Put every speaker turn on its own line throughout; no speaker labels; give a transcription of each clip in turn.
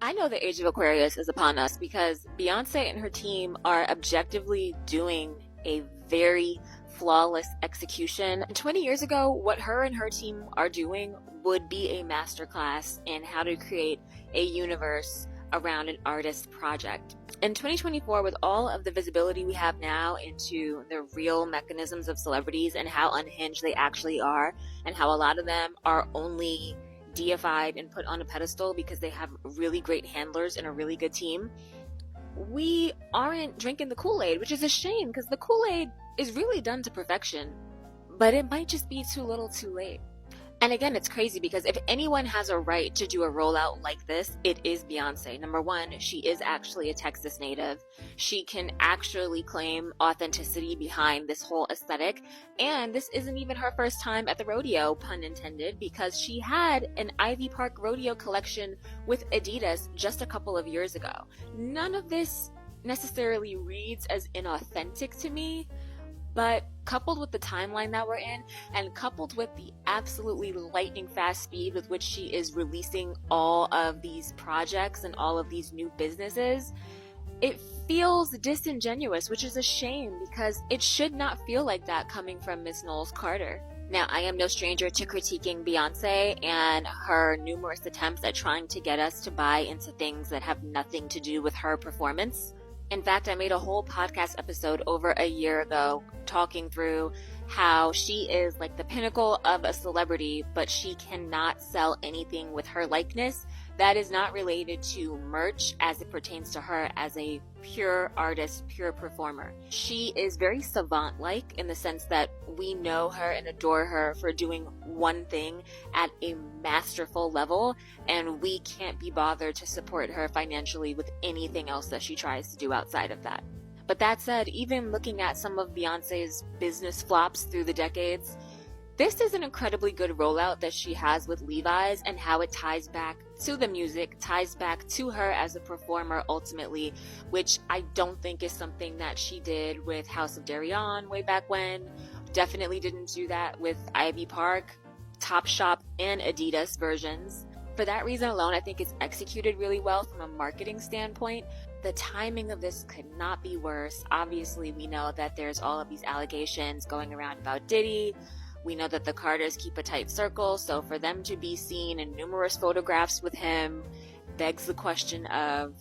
I know the age of Aquarius is upon us because Beyonce and her team are objectively doing a very flawless execution. 20 years ago, what her and her team are doing would be a masterclass in how to create a universe around an artist project. In 2024, with all of the visibility we have now into the real mechanisms of celebrities and how unhinged they actually are, and how a lot of them are only deified and put on a pedestal because they have really great handlers and a really good team, we aren't drinking the Kool-Aid, which is a shame because the Kool-Aid is really done to perfection, but it might just be too little too late. And again, it's crazy because if anyone has a right to do a rollout like this, it is Beyonce. Number one, she is actually a Texas native. She can actually claim authenticity behind this whole aesthetic. And this isn't even her first time at the rodeo, pun intended, because she had an Ivy Park rodeo collection with Adidas just a couple of years ago. None of this necessarily reads as inauthentic to me, but coupled with the timeline that we're in, and coupled with the absolutely lightning fast speed with which she is releasing all of these projects and all of these new businesses, it feels disingenuous, which is a shame because it should not feel like that coming from Miss Knowles Carter. Now, I am no stranger to critiquing Beyonce and her numerous attempts at trying to get us to buy into things that have nothing to do with her performance. In fact, I made a whole podcast episode over a year ago talking through how she is like the pinnacle of a celebrity, but she cannot sell anything with her likeness that is not related to merch as it pertains to her as a pure artist, pure performer. She is very savant-like in the sense that we know her and adore her for doing one thing at a masterful level, and we can't be bothered to support her financially with anything else that she tries to do outside of that. But that said, even looking at some of Beyonce's business flops through the decades, this is an incredibly good rollout that she has with Levi's and how it ties back to the music, ties back to her as a performer ultimately, which I don't think is something that she did with House of Darion way back when. Definitely didn't do that with Ivy Park, Topshop, and Adidas versions. For that reason alone, I think it's executed really well from a marketing standpoint. The timing of this could not be worse. Obviously, we know that there's all of these allegations going around about Diddy. We know that the Carters keep a tight circle, so for them to be seen in numerous photographs with him begs the question of,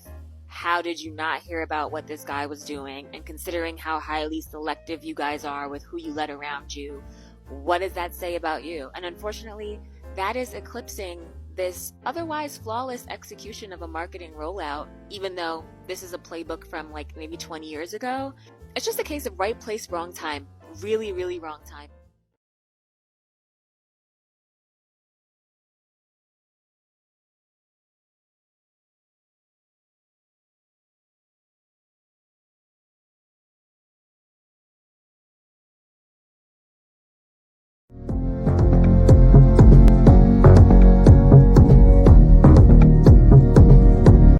how did you not hear about what this guy was doing? And considering how highly selective you guys are with who you let around you, what does that say about you? And unfortunately, that is eclipsing this otherwise flawless execution of a marketing rollout, even though this is a playbook from like maybe 20 years ago. It's just a case of right place, wrong time. Really, really wrong time.